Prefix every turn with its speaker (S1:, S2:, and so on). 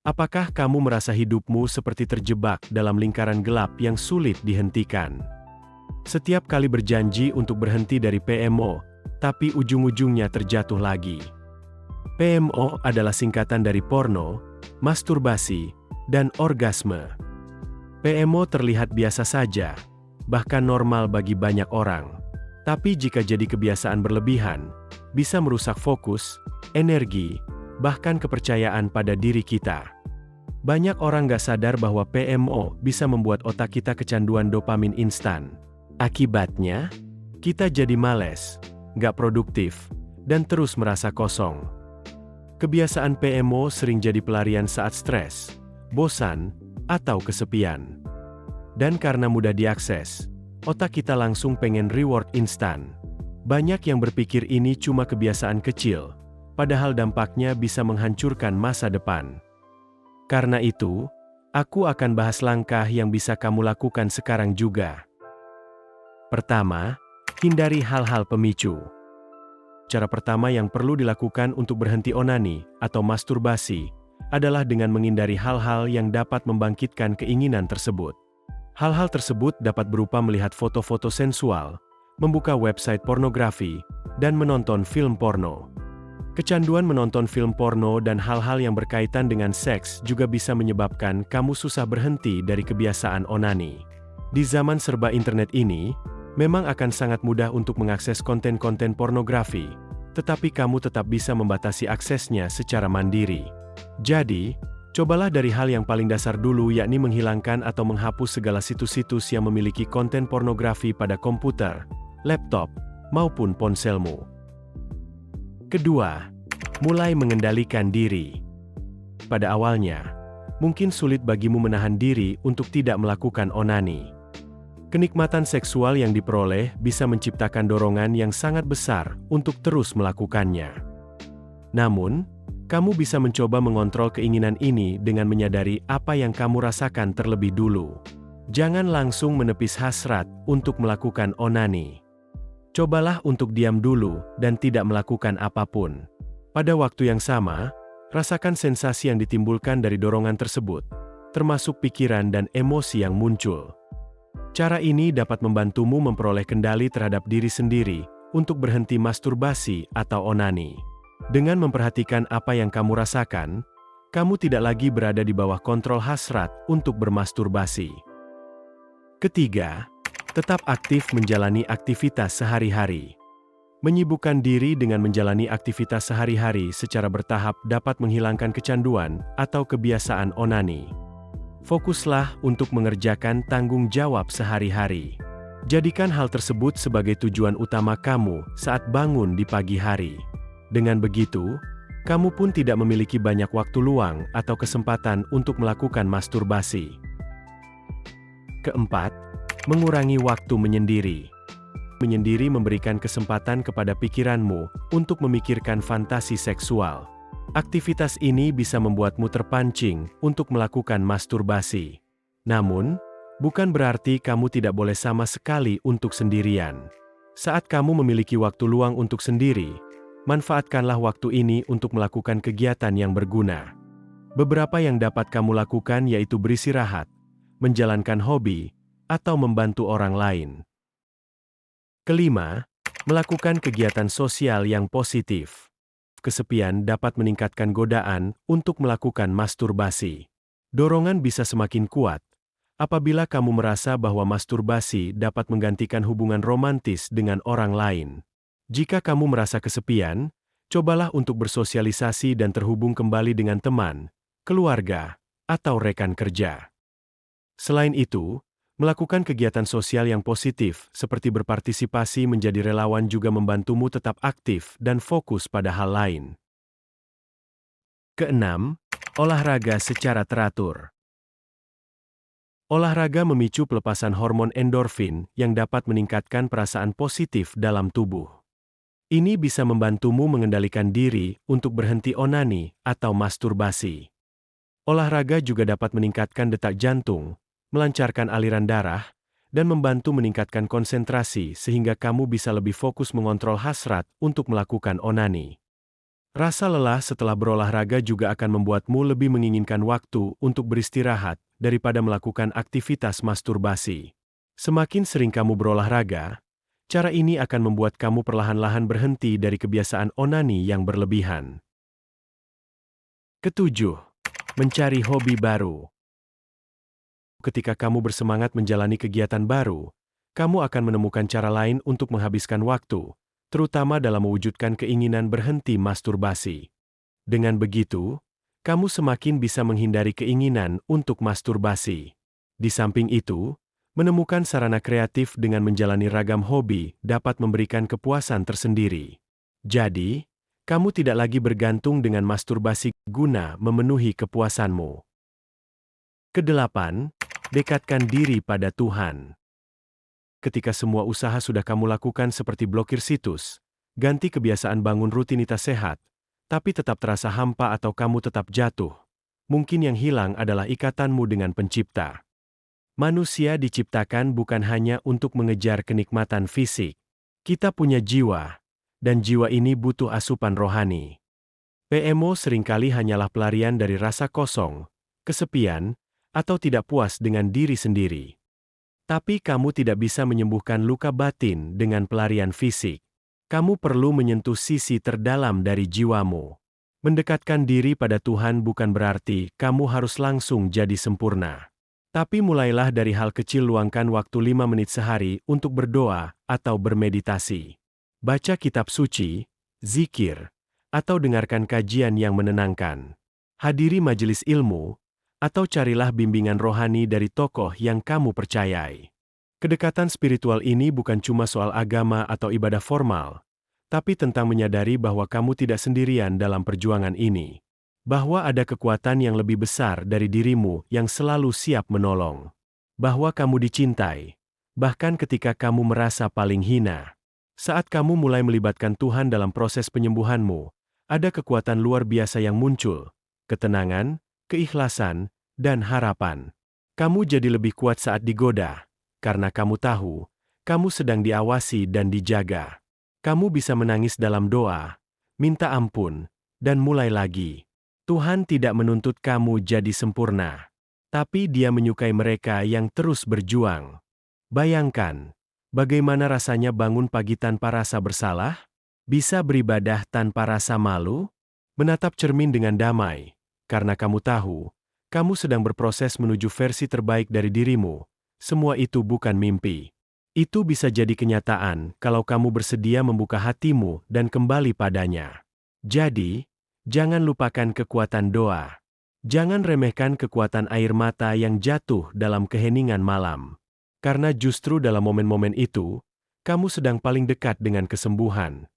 S1: Apakah kamu merasa hidupmu seperti terjebak dalam lingkaran gelap yang sulit dihentikan? Setiap kali berjanji untuk berhenti dari PMO, tapi ujung-ujungnya terjatuh lagi. PMO adalah singkatan dari porno, masturbasi, dan orgasme. PMO terlihat biasa saja, bahkan normal bagi banyak orang. Tapi jika jadi kebiasaan berlebihan, bisa merusak fokus, energi, bahkan kepercayaan pada diri kita. Banyak orang gak sadar bahwa PMO bisa membuat otak kita kecanduan dopamin instan. Akibatnya, kita jadi males, gak produktif, dan terus merasa kosong. Kebiasaan PMO sering jadi pelarian saat stres, bosan, atau kesepian. Dan karena mudah diakses, otak kita langsung pengen reward instan. Banyak yang berpikir ini cuma kebiasaan kecil, padahal dampaknya bisa menghancurkan masa depan. Karena itu, aku akan bahas langkah yang bisa kamu lakukan sekarang juga. Pertama, hindari hal-hal pemicu. Cara pertama yang perlu dilakukan untuk berhenti onani atau masturbasi adalah dengan menghindari hal-hal yang dapat membangkitkan keinginan tersebut. Hal-hal tersebut dapat berupa melihat foto-foto sensual, membuka website pornografi, dan menonton film porno. Kecanduan menonton film porno dan hal-hal yang berkaitan dengan seks juga bisa menyebabkan kamu susah berhenti dari kebiasaan onani. Di zaman serba internet ini, memang akan sangat mudah untuk mengakses konten-konten pornografi, tetapi kamu tetap bisa membatasi aksesnya secara mandiri. Jadi, cobalah dari hal yang paling dasar dulu, yakni menghilangkan atau menghapus segala situs-situs yang memiliki konten pornografi pada komputer, laptop, maupun ponselmu. Kedua, mulai mengendalikan diri. Pada awalnya, mungkin sulit bagimu menahan diri untuk tidak melakukan onani. Kenikmatan seksual yang diperoleh bisa menciptakan dorongan yang sangat besar untuk terus melakukannya. Namun, kamu bisa mencoba mengontrol keinginan ini dengan menyadari apa yang kamu rasakan terlebih dulu. Jangan langsung menepis hasrat untuk melakukan onani. Cobalah untuk diam dulu dan tidak melakukan apapun. Pada waktu yang sama, rasakan sensasi yang ditimbulkan dari dorongan tersebut, termasuk pikiran dan emosi yang muncul. Cara ini dapat membantumu memperoleh kendali terhadap diri sendiri untuk berhenti masturbasi atau onani. Dengan memperhatikan apa yang kamu rasakan, kamu tidak lagi berada di bawah kontrol hasrat untuk bermasturbasi. Ketiga, tetap aktif menjalani aktivitas sehari-hari. Menyibukkan diri dengan menjalani aktivitas sehari-hari secara bertahap dapat menghilangkan kecanduan atau kebiasaan onani. Fokuslah untuk mengerjakan tanggung jawab sehari-hari. Jadikan hal tersebut sebagai tujuan utama kamu saat bangun di pagi hari. Dengan begitu, kamu pun tidak memiliki banyak waktu luang atau kesempatan untuk melakukan masturbasi. Keempat, mengurangi waktu menyendiri. Menyendiri memberikan kesempatan kepada pikiranmu untuk memikirkan fantasi seksual. Aktivitas ini bisa membuatmu terpancing untuk melakukan masturbasi. Namun, bukan berarti kamu tidak boleh sama sekali untuk sendirian. Saat kamu memiliki waktu luang untuk sendiri, manfaatkanlah waktu ini untuk melakukan kegiatan yang berguna. Beberapa yang dapat kamu lakukan yaitu beristirahat, menjalankan hobi, atau membantu orang lain. Kelima, melakukan kegiatan sosial yang positif. Kesepian dapat meningkatkan godaan untuk melakukan masturbasi. Dorongan bisa semakin kuat apabila kamu merasa bahwa masturbasi dapat menggantikan hubungan romantis dengan orang lain. Jika kamu merasa kesepian, cobalah untuk bersosialisasi dan terhubung kembali dengan teman, keluarga, atau rekan kerja. Selain itu, melakukan kegiatan sosial yang positif, seperti berpartisipasi menjadi relawan juga membantumu tetap aktif dan fokus pada hal lain. Keenam, olahraga secara teratur. Olahraga memicu pelepasan hormon endorfin yang dapat meningkatkan perasaan positif dalam tubuh. Ini bisa membantumu mengendalikan diri untuk berhenti onani atau masturbasi. Olahraga juga dapat meningkatkan detak jantung, melancarkan aliran darah, dan membantu meningkatkan konsentrasi sehingga kamu bisa lebih fokus mengontrol hasrat untuk melakukan onani. Rasa lelah setelah berolahraga juga akan membuatmu lebih menginginkan waktu untuk beristirahat daripada melakukan aktivitas masturbasi. Semakin sering kamu berolahraga, cara ini akan membuat kamu perlahan-lahan berhenti dari kebiasaan onani yang berlebihan. Ketujuh, mencari hobi baru. Ketika kamu bersemangat menjalani kegiatan baru, kamu akan menemukan cara lain untuk menghabiskan waktu, terutama dalam mewujudkan keinginan berhenti masturbasi. Dengan begitu, kamu semakin bisa menghindari keinginan untuk masturbasi. Di samping itu, menemukan sarana kreatif dengan menjalani ragam hobi dapat memberikan kepuasan tersendiri. Jadi, kamu tidak lagi bergantung dengan masturbasi guna memenuhi kepuasanmu. Kedelapan, dekatkan diri pada Tuhan. Ketika semua usaha sudah kamu lakukan seperti blokir situs, ganti kebiasaan bangun rutinitas sehat, tapi tetap terasa hampa atau kamu tetap jatuh, mungkin yang hilang adalah ikatanmu dengan Pencipta. Manusia diciptakan bukan hanya untuk mengejar kenikmatan fisik. Kita punya jiwa, dan jiwa ini butuh asupan rohani. PMO seringkali hanyalah pelarian dari rasa kosong, kesepian, atau tidak puas dengan diri sendiri. Tapi kamu tidak bisa menyembuhkan luka batin dengan pelarian fisik. Kamu perlu menyentuh sisi terdalam dari jiwamu. Mendekatkan diri pada Tuhan bukan berarti kamu harus langsung jadi sempurna. Tapi mulailah dari hal kecil, luangkan waktu 5 menit sehari untuk berdoa atau bermeditasi. Baca kitab suci, zikir, atau dengarkan kajian yang menenangkan. Hadiri majelis ilmu, atau carilah bimbingan rohani dari tokoh yang kamu percayai. Kedekatan spiritual ini bukan cuma soal agama atau ibadah formal, tapi tentang menyadari bahwa kamu tidak sendirian dalam perjuangan ini. Bahwa ada kekuatan yang lebih besar dari dirimu yang selalu siap menolong. Bahwa kamu dicintai, bahkan ketika kamu merasa paling hina. Saat kamu mulai melibatkan Tuhan dalam proses penyembuhanmu, ada kekuatan luar biasa yang muncul, ketenangan, keikhlasan, dan harapan. Kamu jadi lebih kuat saat digoda, karena kamu tahu, kamu sedang diawasi dan dijaga. Kamu bisa menangis dalam doa, minta ampun, dan mulai lagi. Tuhan tidak menuntut kamu jadi sempurna, tapi Dia menyukai mereka yang terus berjuang. Bayangkan, bagaimana rasanya bangun pagi tanpa rasa bersalah? Bisa beribadah tanpa rasa malu? Menatap cermin dengan damai, karena kamu tahu, kamu sedang berproses menuju versi terbaik dari dirimu. Semua itu bukan mimpi. Itu bisa jadi kenyataan kalau kamu bersedia membuka hatimu dan kembali padanya. Jadi, jangan lupakan kekuatan doa. Jangan remehkan kekuatan air mata yang jatuh dalam keheningan malam. Karena justru dalam momen-momen itu, kamu sedang paling dekat dengan kesembuhan.